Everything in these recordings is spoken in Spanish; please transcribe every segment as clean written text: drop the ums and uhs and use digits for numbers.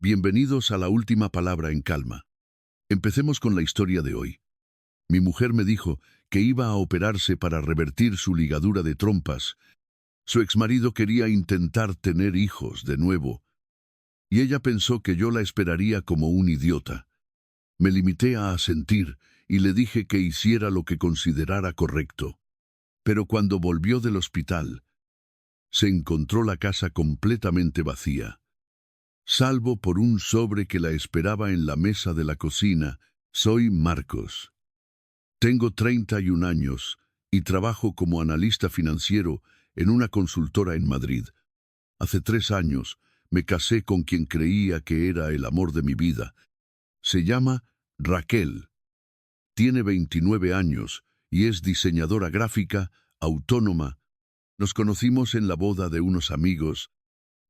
Bienvenidos a la última palabra en calma. Empecemos con la historia de hoy. Mi mujer me dijo que iba a operarse para revertir su ligadura de trompas. Su exmarido quería intentar tener hijos de nuevo, y ella pensó que yo la esperaría como un idiota. Me limité a asentir y le dije que hiciera lo que considerara correcto. Pero cuando volvió del hospital, se encontró la casa completamente vacía. Salvo por un sobre que la esperaba en la mesa de la cocina. Soy Marcos. Tengo 31 años y trabajo como analista financiero en una consultora en Madrid. Hace 3 años me casé con quien creía que era el amor de mi vida. Se llama Raquel. Tiene 29 años y es diseñadora gráfica, autónoma. Nos conocimos en la boda de unos amigos.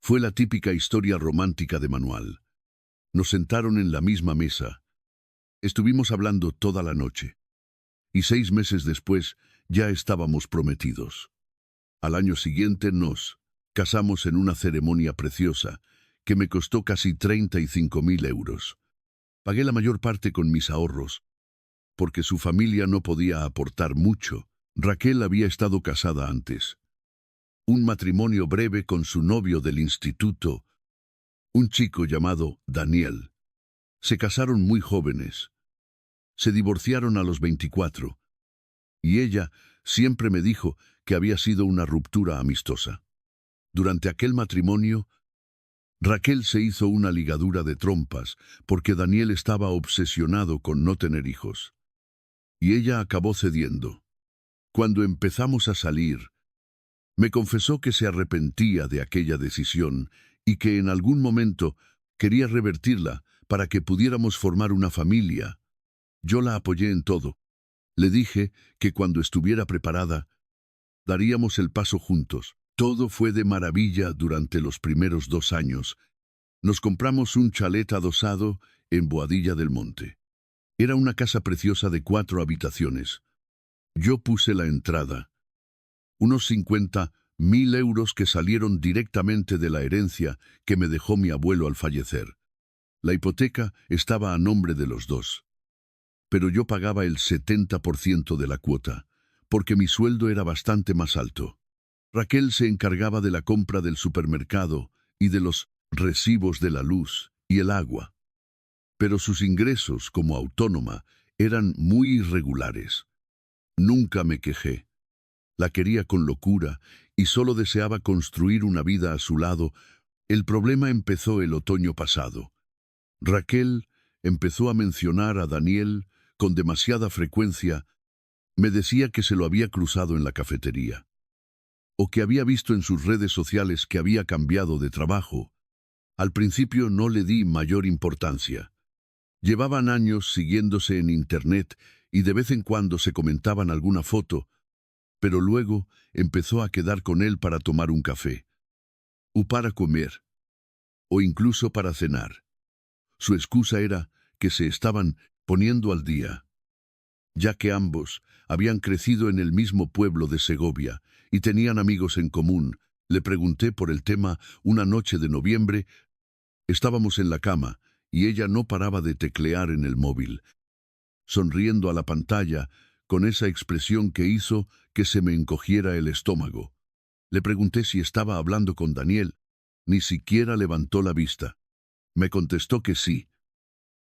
Fue la típica historia romántica de manual. Nos sentaron en la misma mesa. Estuvimos hablando toda la noche. Y 6 meses después ya estábamos prometidos. Al año siguiente nos casamos en una ceremonia preciosa que me costó casi 35.000 euros. Pagué la mayor parte con mis ahorros, porque su familia no podía aportar mucho. Raquel había estado casada antes. Un matrimonio breve con su novio del instituto, un chico llamado Daniel. Se casaron muy jóvenes. Se divorciaron a los 24. Y ella siempre me dijo que había sido una ruptura amistosa. Durante aquel matrimonio, Raquel se hizo una ligadura de trompas porque Daniel estaba obsesionado con no tener hijos. Y ella acabó cediendo. Cuando empezamos a salir, me confesó que se arrepentía de aquella decisión y que en algún momento quería revertirla para que pudiéramos formar una familia. Yo la apoyé en todo. Le dije que cuando estuviera preparada, daríamos el paso juntos. Todo fue de maravilla durante los primeros 2 años. Nos compramos un chalet adosado en Boadilla del Monte. Era una casa preciosa de 4 habitaciones. Yo puse la entrada. Unos 50.000 euros que salieron directamente de la herencia que me dejó mi abuelo al fallecer. La hipoteca estaba a nombre de los dos. Pero yo pagaba el 70% de la cuota, porque mi sueldo era bastante más alto. Raquel se encargaba de la compra del supermercado y de los recibos de la luz y el agua. Pero sus ingresos como autónoma eran muy irregulares. Nunca me quejé. La quería con locura y solo deseaba construir una vida a su lado. El problema empezó el otoño pasado. Raquel empezó a mencionar a Daniel con demasiada frecuencia. Me decía que se lo había cruzado en la cafetería, o que había visto en sus redes sociales que había cambiado de trabajo. Al principio no le di mayor importancia. Llevaban años siguiéndose en internet y de vez en cuando se comentaban alguna foto, pero luego empezó a quedar con él para tomar un café, o para comer, o incluso para cenar. Su excusa era que se estaban poniendo al día, ya que ambos habían crecido en el mismo pueblo de Segovia y tenían amigos en común. Le pregunté por el tema una noche de noviembre. Estábamos en la cama y ella no paraba de teclear en el móvil, sonriendo a la pantalla con esa expresión que hizo que se me encogiera el estómago. Le pregunté si estaba hablando con Daniel. Ni siquiera levantó la vista. Me contestó que sí,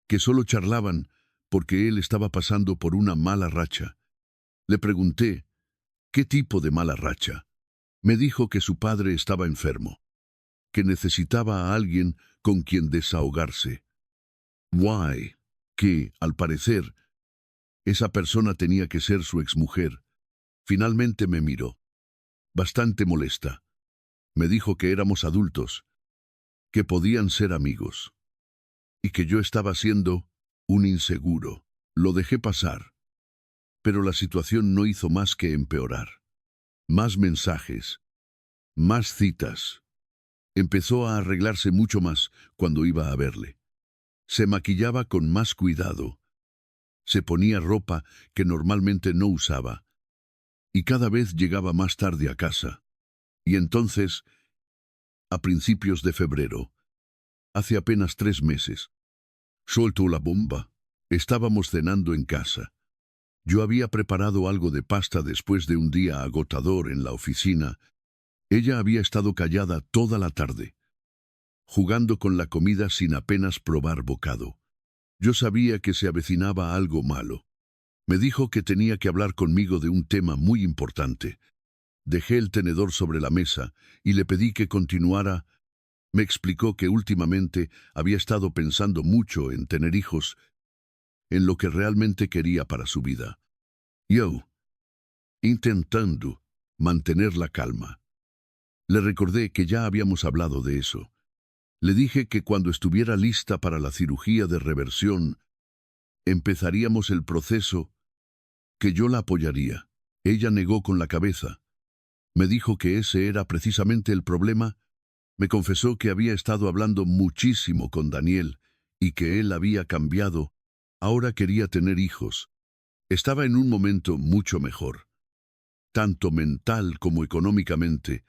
que solo charlaban porque él estaba pasando por una mala racha. Le pregunté, ¿qué tipo de mala racha? Me dijo que su padre estaba enfermo, que necesitaba a alguien con quien desahogarse. Guay, que, al parecer, esa persona tenía que ser su exmujer. Finalmente me miró, bastante molesta. Me dijo que éramos adultos, que podían ser amigos, y que yo estaba siendo un inseguro. Lo dejé pasar, pero la situación no hizo más que empeorar. Más mensajes, más citas. Empezó a arreglarse mucho más cuando iba a verle. Se maquillaba con más cuidado. Se ponía ropa que normalmente no usaba. Y cada vez llegaba más tarde a casa. Y entonces, a principios de febrero, Hace apenas 3 meses. Soltó la bomba. Estábamos cenando en casa. Yo había preparado algo de pasta después de un día agotador en la oficina. Ella había estado callada toda la tarde, jugando con la comida sin apenas probar bocado. Yo sabía que se avecinaba algo malo. Me dijo que tenía que hablar conmigo de un tema muy importante. Dejé el tenedor sobre la mesa y le pedí que continuara. Me explicó que últimamente había estado pensando mucho en tener hijos, en lo que realmente quería para su vida. Yo, intentando mantener la calma, le recordé que ya habíamos hablado de eso. Le dije que cuando estuviera lista para la cirugía de reversión, empezaríamos el proceso, que yo la apoyaría. Ella negó con la cabeza. Me dijo que ese era precisamente el problema. Me confesó que había estado hablando muchísimo con Daniel y que él había cambiado. Ahora quería tener hijos. Estaba en un momento mucho mejor, tanto mental como económicamente,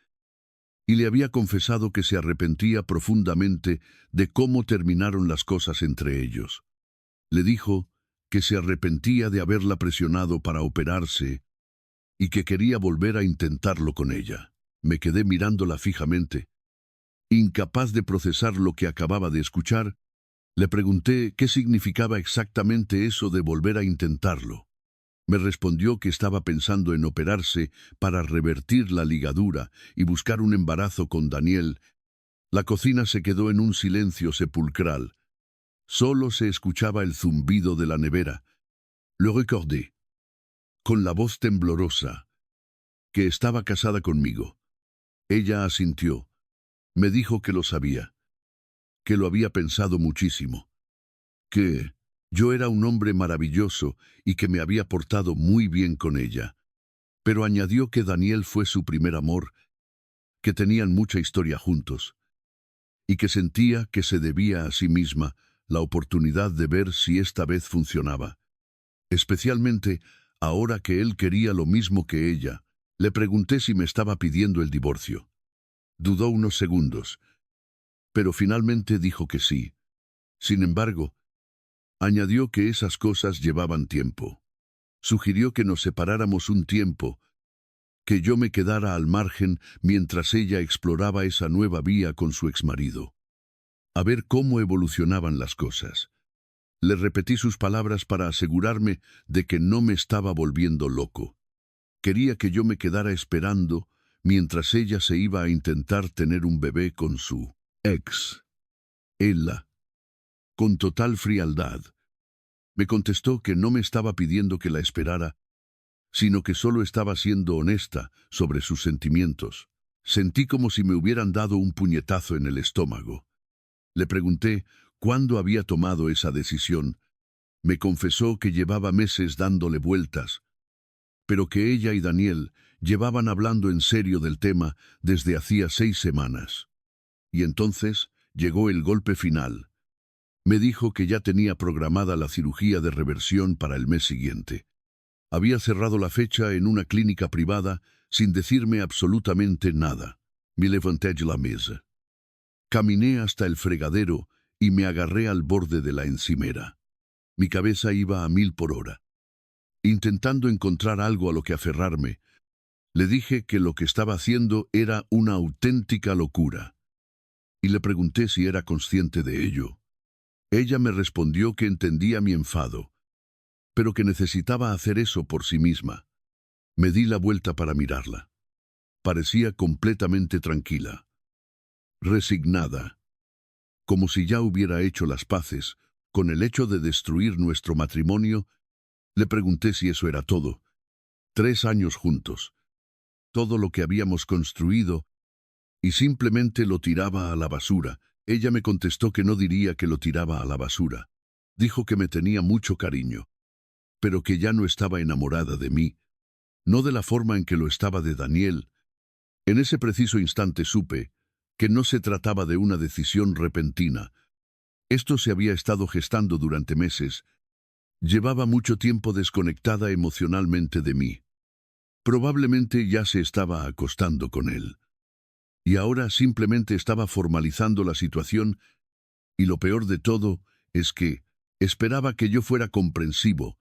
y le había confesado que se arrepentía profundamente de cómo terminaron las cosas entre ellos. Le dijo que se arrepentía de haberla presionado para operarse y que quería volver a intentarlo con ella. Me quedé mirándola fijamente. Incapaz de procesar lo que acababa de escuchar, le pregunté qué significaba exactamente eso de volver a intentarlo. Me respondió que estaba pensando en operarse para revertir la ligadura y buscar un embarazo con Daniel. La cocina se quedó en un silencio sepulcral. Solo se escuchaba el zumbido de la nevera. Lo recordé, con la voz temblorosa, que estaba casada conmigo. Ella asintió. Me dijo que lo sabía, que lo había pensado muchísimo, que yo era un hombre maravilloso y que me había portado muy bien con ella. Pero añadió que Daniel fue su primer amor, que tenían mucha historia juntos, y que sentía que se debía a sí misma la oportunidad de ver si esta vez funcionaba. Especialmente ahora que él quería lo mismo que ella. Le pregunté si me estaba pidiendo el divorcio. Dudó unos segundos, pero finalmente dijo que sí. Sin embargo, añadió que esas cosas llevaban tiempo. Sugirió que nos separáramos un tiempo, que yo me quedara al margen mientras ella exploraba esa nueva vía con su exmarido. A ver cómo evolucionaban las cosas. Le repetí sus palabras para asegurarme de que no me estaba volviendo loco. Quería que yo me quedara esperando mientras ella se iba a intentar tener un bebé con su ex. Ella, con total frialdad, me contestó que no me estaba pidiendo que la esperara, sino que solo estaba siendo honesta sobre sus sentimientos. Sentí como si me hubieran dado un puñetazo en el estómago. Le pregunté cuándo había tomado esa decisión. Me confesó que llevaba meses dándole vueltas, pero que ella y Daniel llevaban hablando en serio del tema desde hacía 6 semanas. Y entonces llegó el golpe final. Me dijo que ya tenía programada la cirugía de reversión para el mes siguiente. Había cerrado la fecha en una clínica privada sin decirme absolutamente nada. Me levanté de la mesa. Caminé hasta el fregadero y me agarré al borde de la encimera. Mi cabeza iba a 1000 por hora. Intentando encontrar algo a lo que aferrarme, le dije que lo que estaba haciendo era una auténtica locura. Y le pregunté si era consciente de ello. Ella me respondió que entendía mi enfado, pero que necesitaba hacer eso por sí misma. Me di la vuelta para mirarla. Parecía completamente tranquila, resignada, como si ya hubiera hecho las paces con el hecho de destruir nuestro matrimonio. Le pregunté si eso era todo. 3 años juntos, todo lo que habíamos construido, y simplemente lo tiraba a la basura. Ella me contestó que no diría que lo tiraba a la basura. Dijo que me tenía mucho cariño, pero que ya no estaba enamorada de mí, no de la forma en que lo estaba de Daniel. En ese preciso instante supe que no se trataba de una decisión repentina. Esto se había estado gestando durante meses. Llevaba mucho tiempo desconectada emocionalmente de mí. Probablemente ya se estaba acostando con él. Y ahora simplemente estaba formalizando la situación Y lo peor de todo es que esperaba que yo fuera comprensivo,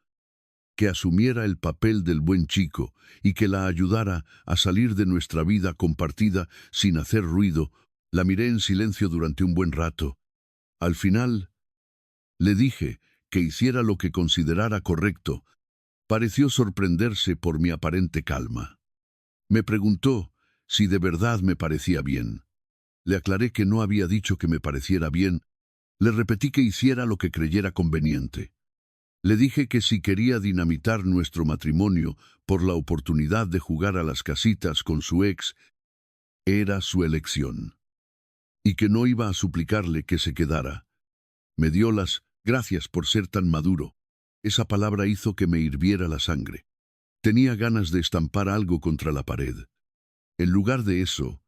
que asumiera el papel del buen chico y que la ayudara a salir de nuestra vida compartida sin hacer ruido. La miré en silencio durante un buen rato. Al final, le dije que hiciera lo que considerara correcto. Pareció sorprenderse por mi aparente calma. Me preguntó si de verdad me parecía bien. Le aclaré que no había dicho que me pareciera bien. Le repetí que hiciera lo que creyera conveniente. Le dije que si quería dinamitar nuestro matrimonio por la oportunidad de jugar a las casitas con su ex, era su elección. Y que no iba a suplicarle que se quedara. Me dio las gracias por ser tan maduro. Esa palabra hizo que me hirviera la sangre. Tenía ganas de estampar algo contra la pared. En lugar de eso,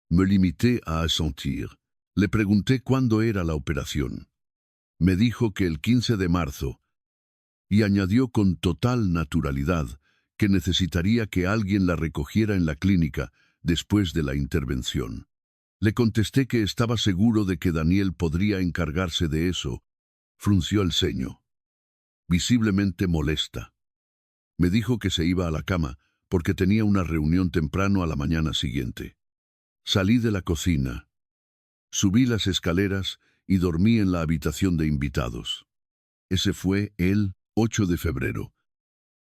me limité a asentir. Le pregunté cuándo era la operación. Me dijo que el 15 de marzo, y añadió con total naturalidad que necesitaría que alguien la recogiera en la clínica después de la intervención. Le contesté que estaba seguro de que Daniel podría encargarse de eso. Frunció el ceño, visiblemente molesta. Me dijo que se iba a la cama porque tenía una reunión temprano a la mañana siguiente. Salí de la cocina, subí las escaleras y dormí en la habitación de invitados. Ese fue el 8 de febrero,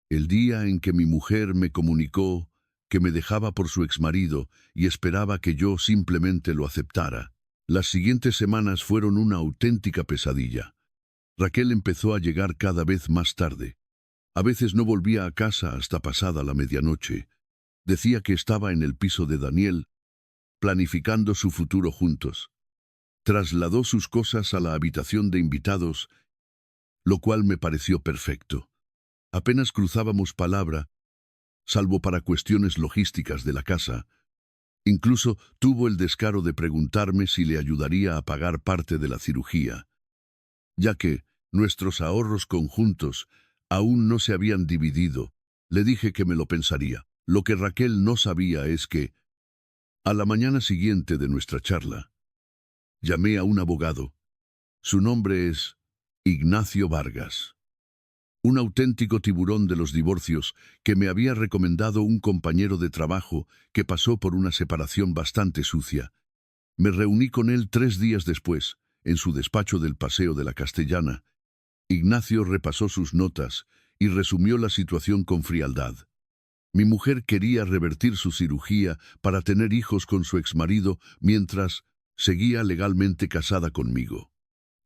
el día en que mi mujer me comunicó que me dejaba por su exmarido y esperaba que yo simplemente lo aceptara. Las siguientes semanas fueron una auténtica pesadilla. Raquel empezó a llegar cada vez más tarde. A veces no volvía a casa hasta pasada la medianoche. Decía que estaba en el piso de Daniel, planificando su futuro juntos. Trasladó sus cosas a la habitación de invitados, lo cual me pareció perfecto. Apenas cruzábamos palabra, salvo para cuestiones logísticas de la casa. Incluso tuvo el descaro de preguntarme si le ayudaría a pagar parte de la cirugía, ya que nuestros ahorros conjuntos aún no se habían dividido. Le dije que me lo pensaría. Lo que Raquel no sabía es que, a la mañana siguiente de nuestra charla, llamé a un abogado. Su nombre es Ignacio Vargas. Un auténtico tiburón de los divorcios que me había recomendado un compañero de trabajo que pasó por una separación bastante sucia. Me reuní con él 3 días después, en su despacho del Paseo de la Castellana. Ignacio repasó sus notas y resumió la situación con frialdad. Mi mujer quería revertir su cirugía para tener hijos con su exmarido mientras seguía legalmente casada conmigo.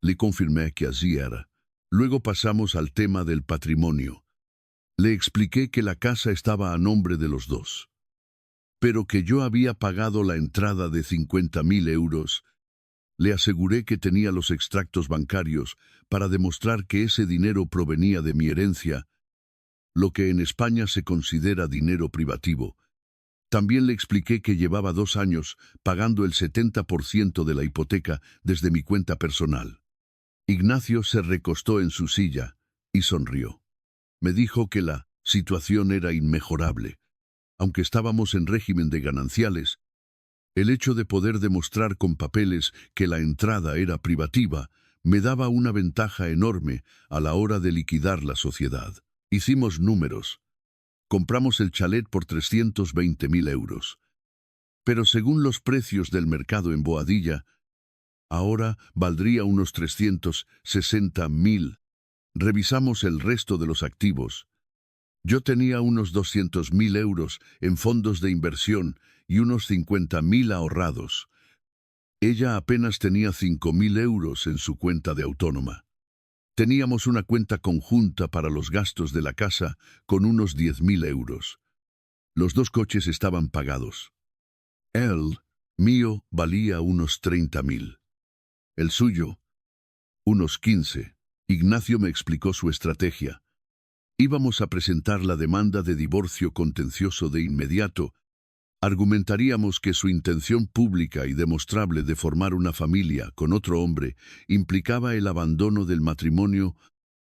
Le confirmé que así era. Luego pasamos al tema del patrimonio. Le expliqué que la casa estaba a nombre de los dos, pero que yo había pagado la entrada de 50.000 euros. Le aseguré que tenía los extractos bancarios para demostrar que ese dinero provenía de mi herencia, lo que en España se considera dinero privativo. También le expliqué que llevaba 2 años pagando el 70% de la hipoteca desde mi cuenta personal. Ignacio se recostó en su silla y sonrió. Me dijo que la situación era inmejorable. Aunque estábamos en régimen de gananciales, el hecho de poder demostrar con papeles que la entrada era privativa me daba una ventaja enorme a la hora de liquidar la sociedad. Hicimos números. Compramos el chalet por 320.000 euros. Pero según los precios del mercado en Boadilla, ahora valdría unos 360.000. Revisamos el resto de los activos. Yo tenía unos 200.000 euros en fondos de inversión y unos 50.000 ahorrados. Ella apenas tenía 5.000 euros en su cuenta de autónoma. Teníamos una cuenta conjunta para los gastos de la casa con unos 10.000 euros. Los 2 coches estaban pagados. El mío valía unos 30.000. El suyo, unos 15. Ignacio me explicó su estrategia. Íbamos a presentar la demanda de divorcio contencioso de inmediato. Argumentaríamos que su intención pública y demostrable de formar una familia con otro hombre implicaba el abandono del matrimonio.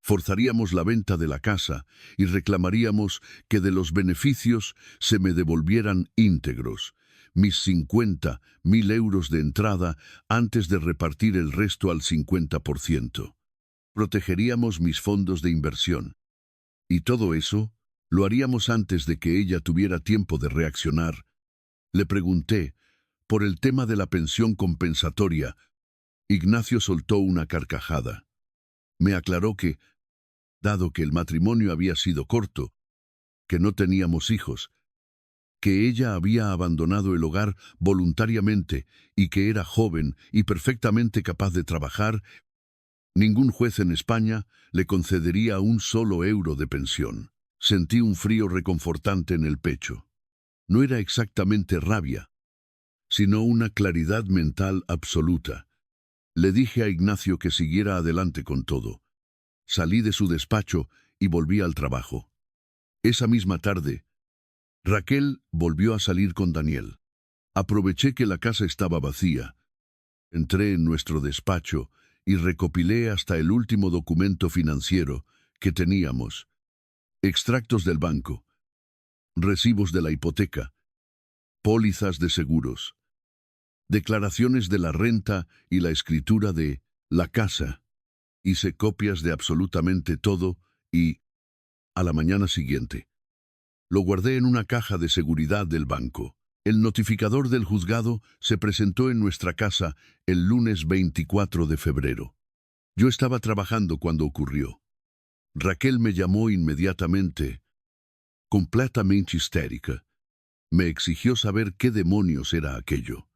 Forzaríamos la venta de la casa y reclamaríamos que de los beneficios se me devolvieran íntegros. mis 50.000 euros de entrada antes de repartir el resto al 50%. Protegeríamos mis fondos de inversión. Y todo eso lo haríamos antes de que ella tuviera tiempo de reaccionar. Le pregunté por el tema de la pensión compensatoria. Ignacio soltó una carcajada. Me aclaró que, dado que el matrimonio había sido corto, que no teníamos hijos, que ella había abandonado el hogar voluntariamente y que era joven y perfectamente capaz de trabajar, ningún juez en España le concedería un solo euro de pensión. Sentí un frío reconfortante en el pecho. No era exactamente rabia, sino una claridad mental absoluta. Le dije a Ignacio que siguiera adelante con todo. Salí de su despacho y volví al trabajo. Esa misma tarde, Raquel volvió a salir con Daniel. Aproveché que la casa estaba vacía. Entré en nuestro despacho y recopilé hasta el último documento financiero que teníamos. Extractos del banco, recibos de la hipoteca, pólizas de seguros, declaraciones de la renta y la escritura de la casa. Hice copias de absolutamente todo y, a la mañana siguiente, lo guardé en una caja de seguridad del banco. El notificador del juzgado se presentó en nuestra casa el lunes 24 de febrero. Yo estaba trabajando cuando ocurrió. Raquel me llamó inmediatamente, completamente histérica. Me exigió saber qué demonios era aquello.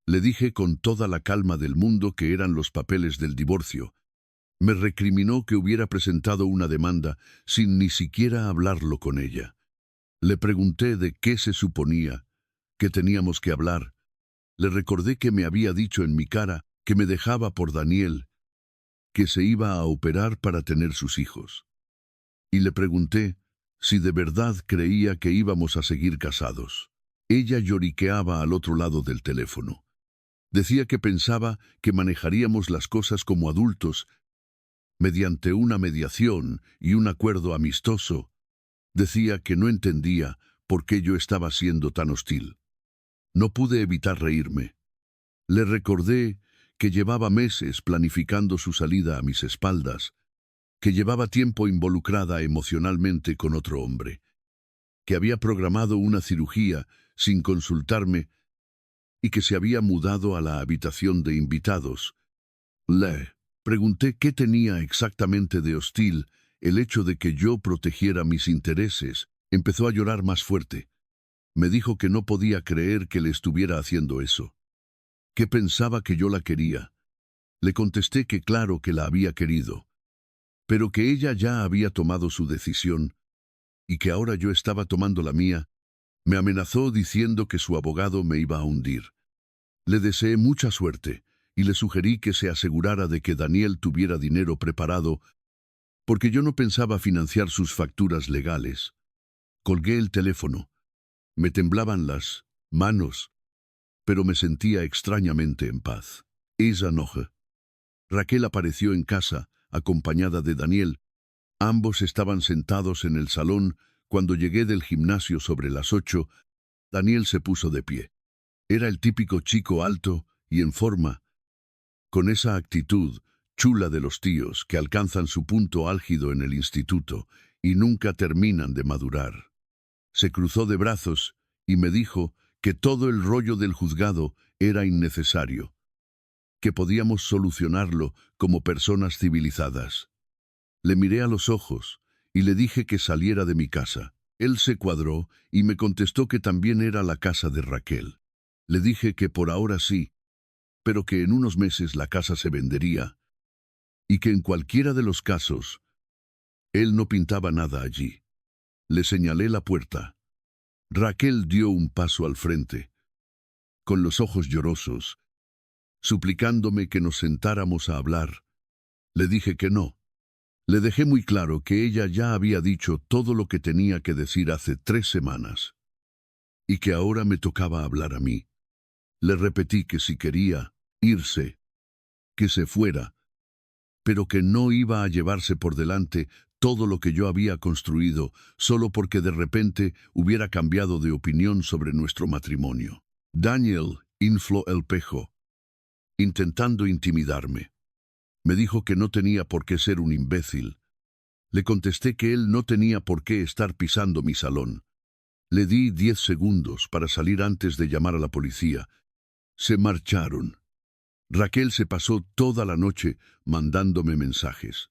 Le dije con toda la calma del mundo que eran los papeles del divorcio. Me recriminó que hubiera presentado una demanda sin ni siquiera hablarlo con ella. Le pregunté de qué se suponía que teníamos que hablar. Le recordé que me había dicho en mi cara que me dejaba por Daniel, que se iba a operar para tener sus hijos. Y le pregunté si de verdad creía que íbamos a seguir casados. Ella lloriqueaba al otro lado del teléfono. Decía que pensaba que manejaríamos las cosas como adultos, mediante una mediación y un acuerdo amistoso. Decía que no entendía por qué yo estaba siendo tan hostil. No pude evitar reírme. Le recordé que llevaba meses planificando su salida a mis espaldas, que llevaba tiempo involucrada emocionalmente con otro hombre, que había programado una cirugía sin consultarme y que se había mudado a la habitación de invitados. Le pregunté qué tenía exactamente de hostil el hecho de que yo protegiera mis intereses. Empezó a llorar más fuerte. Me dijo que no podía creer que le estuviera haciendo eso, que pensaba que yo la quería. Le contesté que claro que la había querido, pero que ella ya había tomado su decisión y que ahora yo estaba tomando la mía. Me amenazó diciendo que su abogado me iba a hundir. Le deseé mucha suerte y le sugerí que se asegurara de que Daniel tuviera dinero preparado, porque yo no pensaba financiar sus facturas legales. Colgué el teléfono. Me temblaban las manos, pero me sentía extrañamente en paz. Esa noche, Raquel apareció en casa, acompañada de Daniel. Ambos estaban sentados en el salón. Cuando llegué del gimnasio sobre las 8, Daniel se puso de pie. Era el típico chico alto y en forma, con esa actitud chula de los tíos que alcanzan su punto álgido en el instituto y nunca terminan de madurar. Se cruzó de brazos y me dijo que todo el rollo del juzgado era innecesario, que podíamos solucionarlo como personas civilizadas. Le miré a los ojos y le dije que saliera de mi casa. Él se cuadró y me contestó que también era la casa de Raquel. Le dije que por ahora sí, pero que en unos meses la casa se vendería y que en cualquiera de los casos, él no pintaba nada allí. Le señalé la puerta. Raquel dio un paso al frente, con los ojos llorosos, suplicándome que nos sentáramos a hablar. Le dije que no. Le dejé muy claro que ella ya había dicho todo lo que tenía que decir hace 3 semanas, y que ahora me tocaba hablar a mí. Le repetí que si quería irse, que se fuera, pero que no iba a llevarse por delante todo lo que yo había construido solo porque de repente hubiera cambiado de opinión sobre nuestro matrimonio. Daniel infló el pejo, intentando intimidarme. Me dijo que no tenía por qué ser un imbécil. Le contesté que él no tenía por qué estar pisando mi salón. Le di 10 segundos para salir antes de llamar a la policía. Se marcharon. Raquel se pasó toda la noche mandándome mensajes,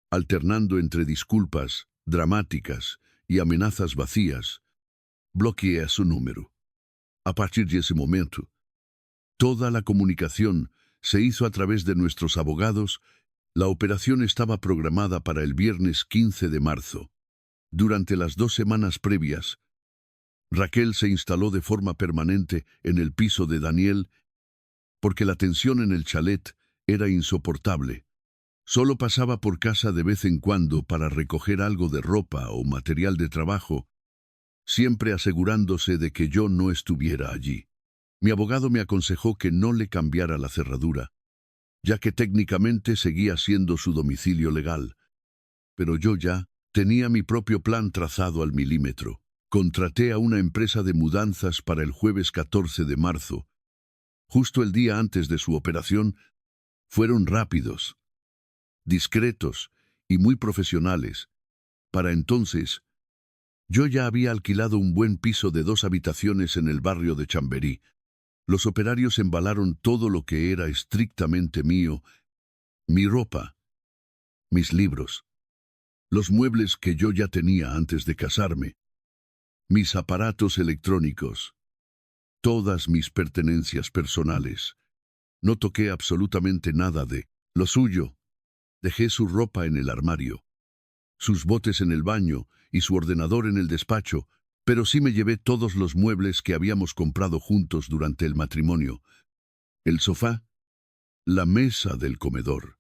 alternando entre disculpas dramáticas y amenazas vacías. Bloqueé a su número. A partir de ese momento, toda la comunicación se hizo a través de nuestros abogados. La operación estaba programada para el viernes 15 de marzo. Durante las 2 semanas previas, Raquel se instaló de forma permanente en el piso de Daniel porque la tensión en el chalet era insoportable. Solo pasaba por casa de vez en cuando para recoger algo de ropa o material de trabajo, siempre asegurándose de que yo no estuviera allí. Mi abogado me aconsejó que no le cambiara la cerradura, ya que técnicamente seguía siendo su domicilio legal. Pero yo ya tenía mi propio plan trazado al milímetro. Contraté a una empresa de mudanzas para el jueves 14 de marzo. Justo el día antes de su operación, fueron rápidos, discretos y muy profesionales. Para entonces, yo ya había alquilado un buen piso de 2 habitaciones en el barrio de Chamberí. Los operarios embalaron todo lo que era estrictamente mío, mi ropa, mis libros, los muebles que yo ya tenía antes de casarme, mis aparatos electrónicos, todas mis pertenencias personales. No toqué absolutamente nada de lo suyo. Dejé su ropa en el armario, sus botes en el baño y su ordenador en el despacho, pero sí me llevé todos los muebles que habíamos comprado juntos durante el matrimonio. El sofá, la mesa del comedor,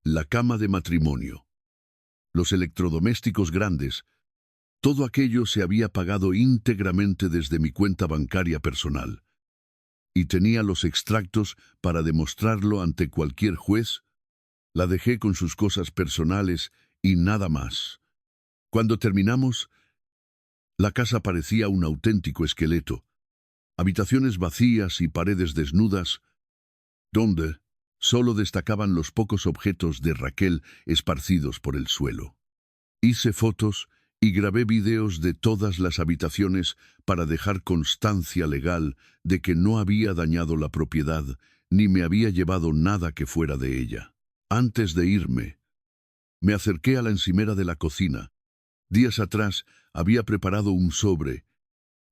la cama de matrimonio, los electrodomésticos grandes. Todo aquello se había pagado íntegramente desde mi cuenta bancaria personal. Y tenía los extractos para demostrarlo ante cualquier juez. La dejé con sus cosas personales y nada más. Cuando terminamos, la casa parecía un auténtico esqueleto. Habitaciones vacías y paredes desnudas, donde solo destacaban los pocos objetos de Raquel esparcidos por el suelo. Hice fotos y grabé videos de todas las habitaciones para dejar constancia legal de que no había dañado la propiedad ni me había llevado nada que fuera de ella. Antes de irme, me acerqué a la encimera de la cocina. Días atrás había preparado un sobre.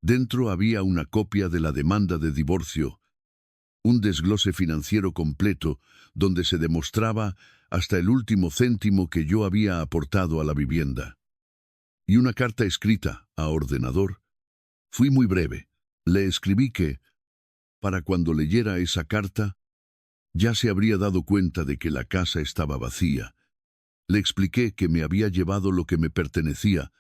Dentro había una copia de la demanda de divorcio, un desglose financiero completo donde se demostraba hasta el último céntimo que yo había aportado a la vivienda. Y una carta escrita a ordenador. Fui muy breve. Le escribí que, para cuando leyera esa carta, ya se habría dado cuenta de que la casa estaba vacía. Le expliqué que me había llevado lo que me pertenecía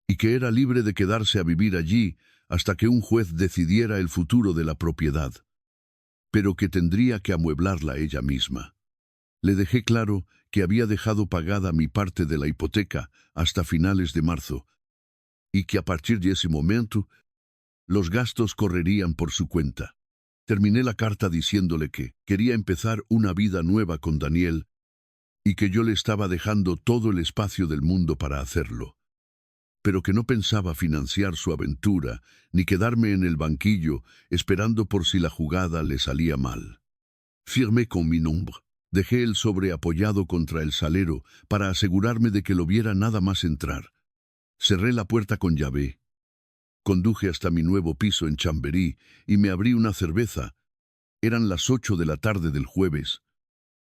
y que era libre de quedarse a vivir allí hasta que un juez decidiera el futuro de la propiedad, pero que tendría que amueblarla ella misma. Le dejé claro que había dejado pagada mi parte de la hipoteca hasta finales de marzo y que a partir de ese momento los gastos correrían por su cuenta. Terminé la carta diciéndole que quería empezar una vida nueva con Daniel y que yo le estaba dejando todo el espacio del mundo para hacerlo, pero que no pensaba financiar su aventura ni quedarme en el banquillo esperando por si la jugada le salía mal. Firmé con mi nombre. Dejé el sobre apoyado contra el salero para asegurarme de que lo viera nada más entrar. Cerré la puerta con llave. Conduje hasta mi nuevo piso en Chamberí y me abrí una cerveza. Eran las 8 de la tarde del jueves.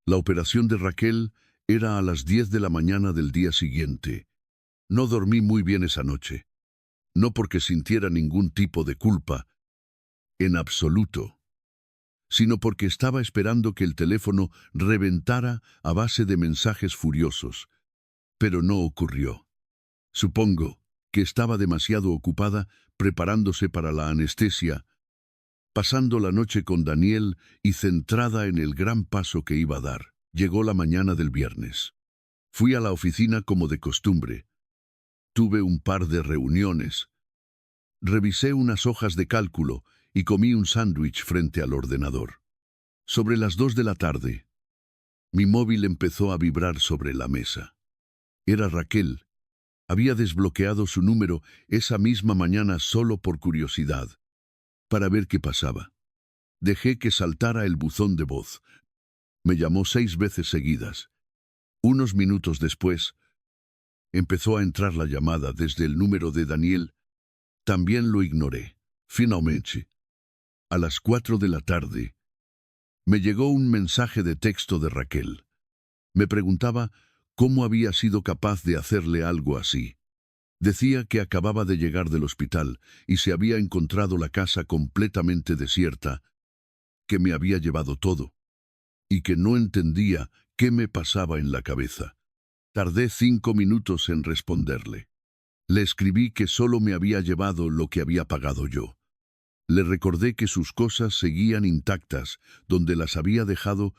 La operación de Raquel era a las 10 de la mañana del día siguiente. No dormí muy bien esa noche. No porque sintiera ningún tipo de culpa, en absoluto, sino porque estaba esperando que el teléfono reventara a base de mensajes furiosos. Pero no ocurrió. Supongo que estaba demasiado ocupada preparándose para la anestesia, pasando la noche con Daniel y centrada en el gran paso que iba a dar. Llegó la mañana del viernes. Fui a la oficina como de costumbre. Tuve un par de reuniones. Revisé unas hojas de cálculo y comí un sándwich frente al ordenador. Sobre las 2 de la tarde, mi móvil empezó a vibrar sobre la mesa. Era Raquel. Había desbloqueado su número esa misma mañana solo por curiosidad, para ver qué pasaba. Dejé que saltara el buzón de voz. Me llamó 6 veces seguidas. Unos minutos después, empezó a entrar la llamada desde el número de Daniel. También lo ignoré. Finalmente, a las 4 de la tarde, me llegó un mensaje de texto de Raquel. Me preguntaba cómo había sido capaz de hacerle algo así. Decía que acababa de llegar del hospital y se había encontrado la casa completamente desierta, que me había llevado todo, y que no entendía qué me pasaba en la cabeza. Tardé 5 minutos en responderle. Le escribí que solo me había llevado lo que había pagado yo. Le recordé que sus cosas seguían intactas, donde las había dejado.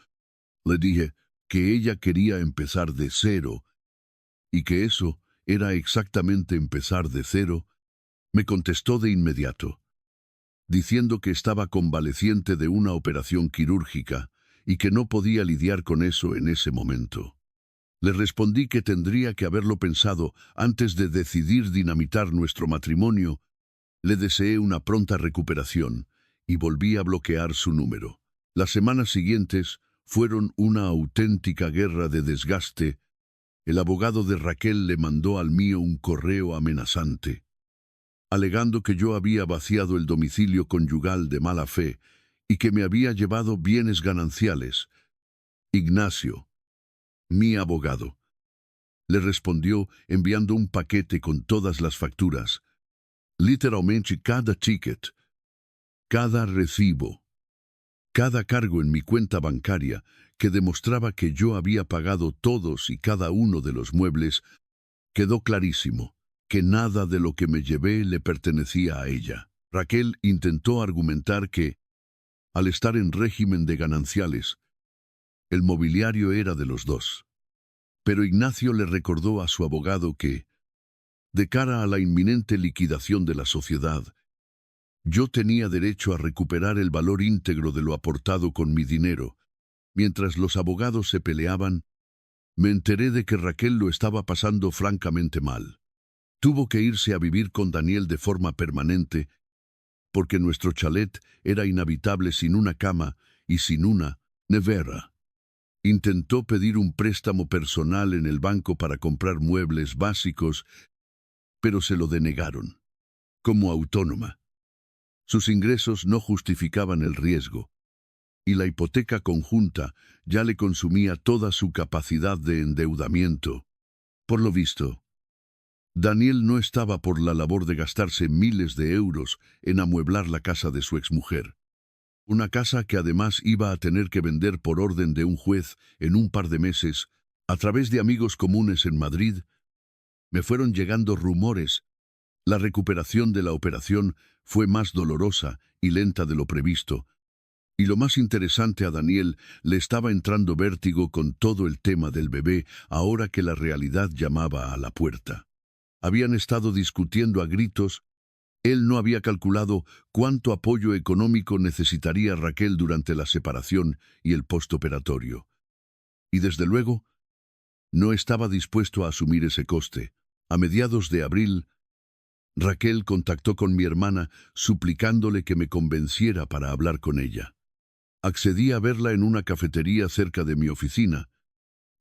Le dije que ella quería empezar de cero, y que eso era exactamente empezar de cero. Me contestó de inmediato, diciendo que estaba convaleciente de una operación quirúrgica y que no podía lidiar con eso en ese momento. Le respondí que tendría que haberlo pensado antes de decidir dinamitar nuestro matrimonio. Le deseé una pronta recuperación y volví a bloquear su número. Las semanas siguientes fueron una auténtica guerra de desgaste. El abogado de Raquel le mandó al mío un correo amenazante, alegando que yo había vaciado el domicilio conyugal de mala fe y que me había llevado bienes gananciales. Ignacio, mi abogado, le respondió enviando un paquete con todas las facturas, literalmente cada ticket, cada recibo, cada cargo en mi cuenta bancaria que demostraba que yo había pagado todos y cada uno de los muebles. Quedó clarísimo que nada de lo que me llevé le pertenecía a ella. Raquel intentó argumentar que, al estar en régimen de gananciales, el mobiliario era de los dos. Pero Ignacio le recordó a su abogado que, de cara a la inminente liquidación de la sociedad, yo tenía derecho a recuperar el valor íntegro de lo aportado con mi dinero. Mientras los abogados se peleaban, me enteré de que Raquel lo estaba pasando francamente mal. Tuvo que irse a vivir con Daniel de forma permanente, porque nuestro chalet era inhabitable sin una cama y sin una nevera. Intentó pedir un préstamo personal en el banco para comprar muebles básicos, pero se lo denegaron. Como autónoma, sus ingresos no justificaban el riesgo, y la hipoteca conjunta ya le consumía toda su capacidad de endeudamiento. Por lo visto, Daniel no estaba por la labor de gastarse miles de euros en amueblar la casa de su exmujer. Una casa que además iba a tener que vender por orden de un juez en un par de meses. A través de amigos comunes en Madrid, me fueron llegando rumores. La recuperación de la operación fue más dolorosa y lenta de lo previsto. Y lo más interesante, a Daniel le estaba entrando vértigo con todo el tema del bebé, ahora que la realidad llamaba a la puerta. Habían estado discutiendo a gritos. Él no había calculado cuánto apoyo económico necesitaría Raquel durante la separación y el postoperatorio. Y desde luego, no estaba dispuesto a asumir ese coste. A mediados de abril, Raquel contactó con mi hermana suplicándole que me convenciera para hablar con ella. Accedí a verla en una cafetería cerca de mi oficina,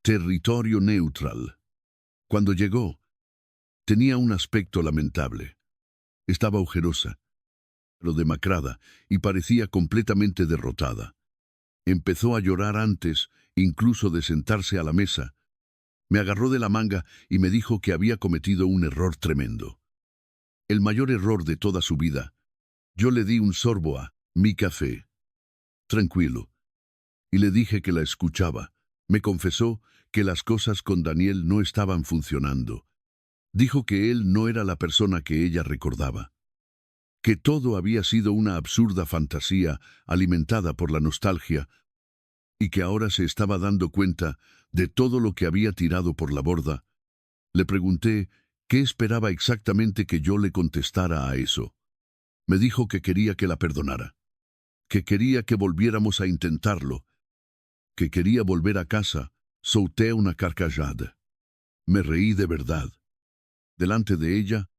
Territorio Neutral. Cuando llegó, tenía un aspecto lamentable. Estaba ojerosa, pero demacrada, y parecía completamente derrotada. Empezó a llorar antes, incluso de sentarse a la mesa. Me agarró de la manga y me dijo que había cometido un error tremendo. El mayor error de toda su vida. Yo le di un sorbo a mi café, tranquilo, y le dije que la escuchaba. Me confesó que las cosas con Daniel no estaban funcionando. Dijo que él no era la persona que ella recordaba, que todo había sido una absurda fantasía alimentada por la nostalgia, y que ahora se estaba dando cuenta de todo lo que había tirado por la borda. Le pregunté qué esperaba exactamente que yo le contestara a eso. Me dijo que quería que la perdonara, que quería que volviéramos a intentarlo, que quería volver a casa. Solté una carcajada. Me reí de verdad. Delante de ella,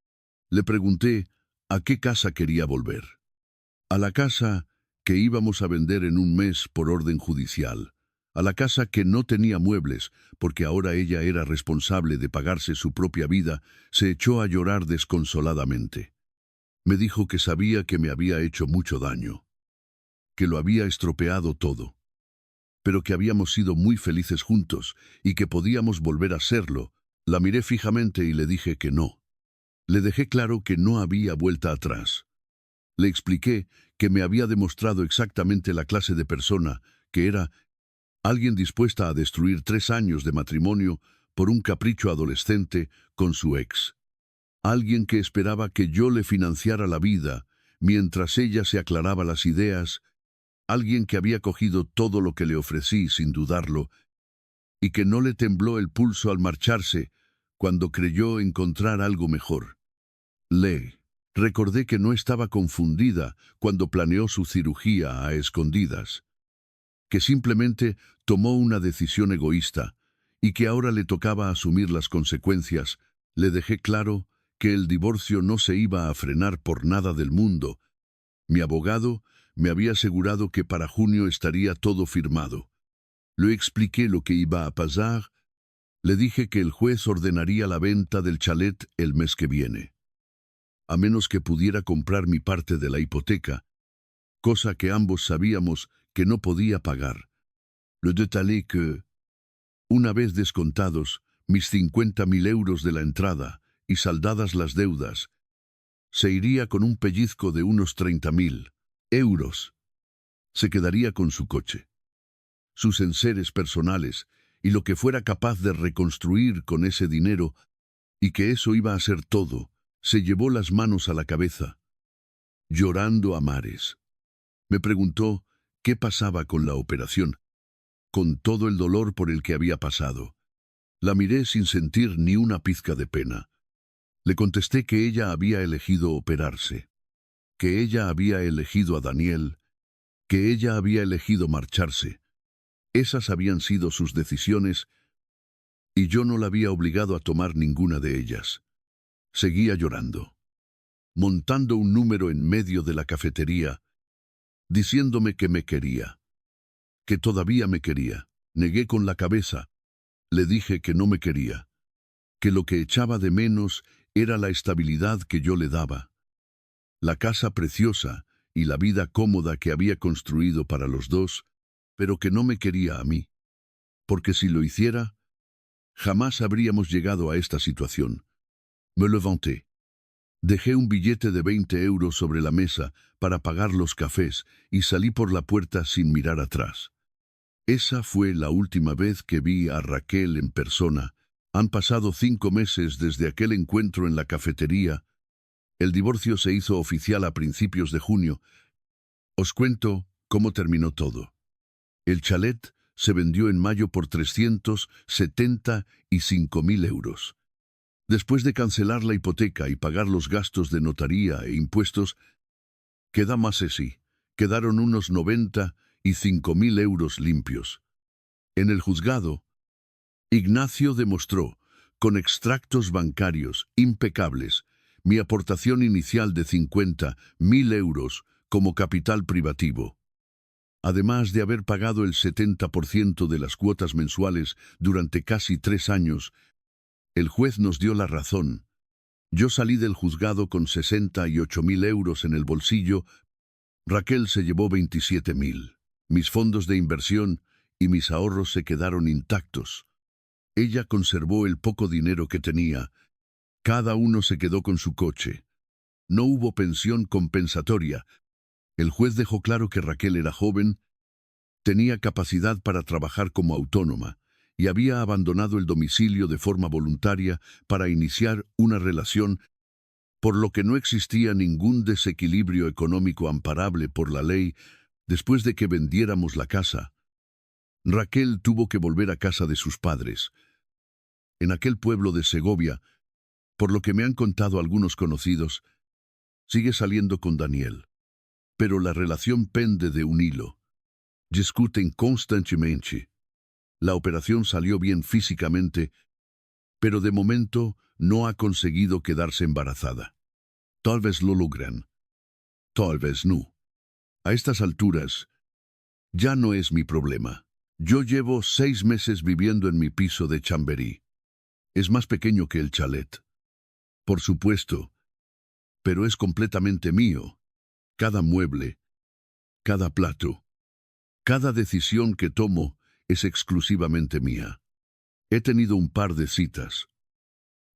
le pregunté a qué casa quería volver. A la casa que íbamos a vender en un mes por orden judicial, a la casa que no tenía muebles, porque ahora ella era responsable de pagarse su propia vida. Se echó a llorar desconsoladamente. Me dijo que sabía que me había hecho mucho daño, que lo había estropeado todo, pero que habíamos sido muy felices juntos y que podíamos volver a serlo. La miré fijamente y le dije que no. Le dejé claro que no había vuelta atrás. Le expliqué que me había demostrado exactamente la clase de persona que era, alguien dispuesta a destruir 3 años de matrimonio por un capricho adolescente con su ex. Alguien que esperaba que yo le financiara la vida mientras ella se aclaraba las ideas. Alguien que había cogido todo lo que le ofrecí sin dudarlo y que no le tembló el pulso al marcharse cuando creyó encontrar algo mejor. Le recordé que no estaba confundida cuando planeó su cirugía a escondidas, que simplemente tomó una decisión egoísta y que ahora le tocaba asumir las consecuencias. Le dejé claro que el divorcio no se iba a frenar por nada del mundo. Mi abogado me había asegurado que para junio estaría todo firmado. Le expliqué lo que iba a pasar. Le dije que el juez ordenaría la venta del chalet el mes que viene, a menos que pudiera comprar mi parte de la hipoteca, cosa que ambos sabíamos que no podía pagar. Le detallé que, una vez descontados mis 50.000 euros de la entrada y saldadas las deudas, se iría con un pellizco de unos 30.000 euros. Se quedaría con su coche, sus enseres personales y lo que fuera capaz de reconstruir con ese dinero, y que eso iba a ser todo. Se llevó las manos a la cabeza, llorando a mares. Me preguntó qué pasaba con la operación, con todo el dolor por el que había pasado. La miré sin sentir ni una pizca de pena. Le contesté que ella había elegido operarse, que ella había elegido a Daniel, que ella había elegido marcharse. Esas habían sido sus decisiones y yo no la había obligado a tomar ninguna de ellas. Seguía llorando, montando un número en medio de la cafetería, diciéndome que me quería, que todavía me quería. Negué con la cabeza. Le dije que no me quería, que lo que echaba de menos era la estabilidad que yo le daba, la casa preciosa y la vida cómoda que había construido para los dos, pero que no me quería a mí, porque si lo hiciera, jamás habríamos llegado a esta situación. Me levanté. Dejé un billete de 20 euros sobre la mesa para pagar los cafés y salí por la puerta sin mirar atrás. Esa fue la última vez que vi a Raquel en persona. Han pasado 5 meses desde aquel encuentro en la cafetería. El divorcio se hizo oficial a principios de junio. Os cuento cómo terminó todo. El chalet se vendió en mayo por 375.000 euros. Después de cancelar la hipoteca y pagar los gastos de notaría e impuestos, quedaron unos 95.000 euros limpios. En el juzgado, Ignacio demostró, con extractos bancarios impecables, mi aportación inicial de 50.000 euros como capital privativo, además de haber pagado el 70% de las cuotas mensuales durante casi 3 años. El juez nos dio la razón. Yo salí del juzgado con 68.000 euros en el bolsillo. Raquel se llevó 27.000. Mis fondos de inversión y mis ahorros se quedaron intactos. Ella conservó el poco dinero que tenía. Cada uno se quedó con su coche. No hubo pensión compensatoria. El juez dejó claro que Raquel era joven, tenía capacidad para trabajar como autónoma y había abandonado el domicilio de forma voluntaria para iniciar una relación, por lo que no existía ningún desequilibrio económico amparable por la ley. Después de que vendiéramos la casa, Raquel tuvo que volver a casa de sus padres, en aquel pueblo de Segovia, por lo que me han contado algunos conocidos. Sigue saliendo con Daniel. Pero la relación pende de un hilo. Discuten constantemente. La operación salió bien físicamente, pero de momento no ha conseguido quedarse embarazada. Tal vez lo logran. Tal vez no. A estas alturas, ya no es mi problema. Yo llevo 6 meses viviendo en mi piso de Chamberí. Es más pequeño que el chalet. Por supuesto, pero es completamente mío. Cada mueble, cada plato, cada decisión que tomo es exclusivamente mía. He tenido un par de citas,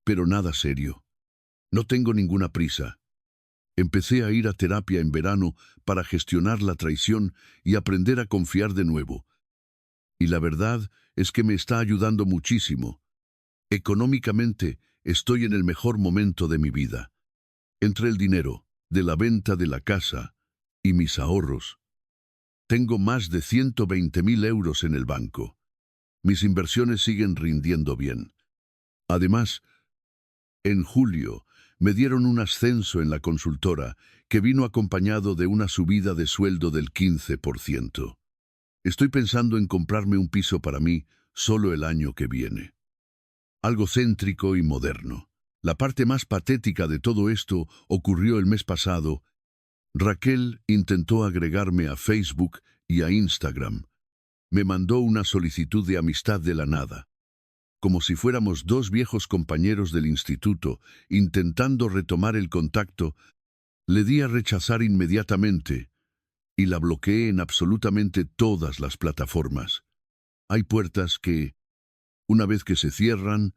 pero nada serio. No tengo ninguna prisa. Empecé a ir a terapia en verano para gestionar la traición y aprender a confiar de nuevo. Y la verdad es que me está ayudando muchísimo. Económicamente, estoy en el mejor momento de mi vida. Entre el dinero, de la venta de la casa y mis ahorros, tengo más de 120.000 euros en el banco. Mis inversiones siguen rindiendo bien. Además, en julio, me dieron un ascenso en la consultora que vino acompañado de una subida de sueldo del 15%. Estoy pensando en comprarme un piso para mí solo el año que viene. Algo céntrico y moderno. La parte más patética de todo esto ocurrió el mes pasado. Raquel intentó agregarme a Facebook y a Instagram. Me mandó una solicitud de amistad de la nada, como si fuéramos dos viejos compañeros del instituto, intentando retomar el contacto. Le di a rechazar inmediatamente y la bloqueé en absolutamente todas las plataformas. Hay puertas que, una vez que se cierran,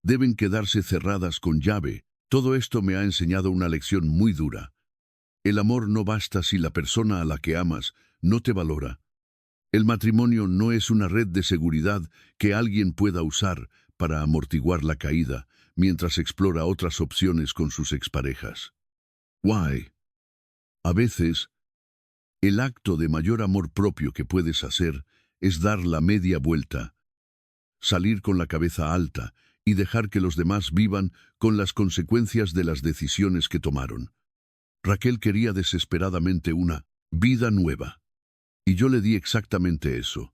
deben quedarse cerradas con llave. Todo esto me ha enseñado una lección muy dura. El amor no basta si la persona a la que amas no te valora. El matrimonio no es una red de seguridad que alguien pueda usar para amortiguar la caída mientras explora otras opciones con sus exparejas. Why? A veces, el acto de mayor amor propio que puedes hacer es dar la media vuelta, salir con la cabeza alta y dejar que los demás vivan con las consecuencias de las decisiones que tomaron. Raquel quería desesperadamente una vida nueva. Y yo le di exactamente eso.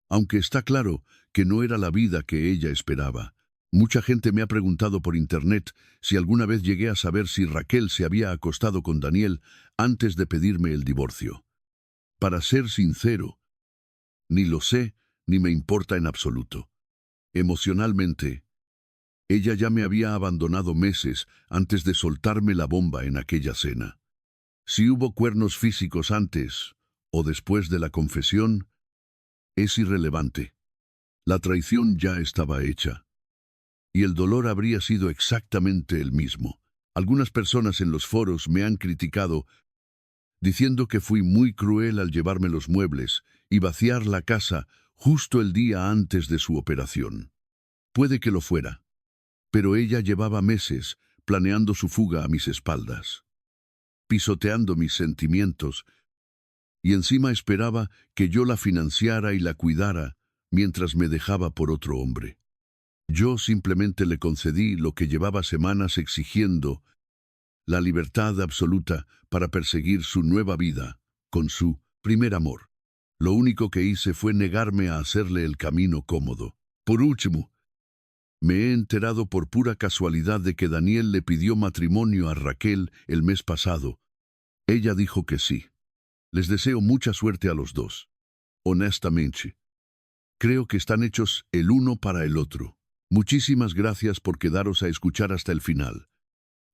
Aunque está claro que no era la vida que ella esperaba. Mucha gente me ha preguntado por internet si alguna vez llegué a saber si Raquel se había acostado con Daniel antes de pedirme el divorcio. Para ser sincero, ni lo sé ni me importa en absoluto. Emocionalmente, ella ya me había abandonado meses antes de soltarme la bomba en aquella cena. Si hubo cuernos físicos antes o después de la confesión, es irrelevante. La traición ya estaba hecha. Y el dolor habría sido exactamente el mismo. Algunas personas en los foros me han criticado, diciendo que fui muy cruel al llevarme los muebles y vaciar la casa justo el día antes de su operación. Puede que lo fuera, pero ella llevaba meses planeando su fuga a mis espaldas, pisoteando mis sentimientos, y encima esperaba que yo la financiara y la cuidara mientras me dejaba por otro hombre. Yo simplemente le concedí lo que llevaba semanas exigiendo, la libertad absoluta para perseguir su nueva vida con su primer amor. Lo único que hice fue negarme a hacerle el camino cómodo. Por último, me he enterado por pura casualidad de que Daniel le pidió matrimonio a Raquel el mes pasado. Ella dijo que sí. Les deseo mucha suerte a los dos. Honestamente, creo que están hechos el uno para el otro. Muchísimas gracias por quedaros a escuchar hasta el final.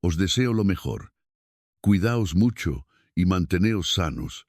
Os deseo lo mejor. Cuidaos mucho y manteneos sanos.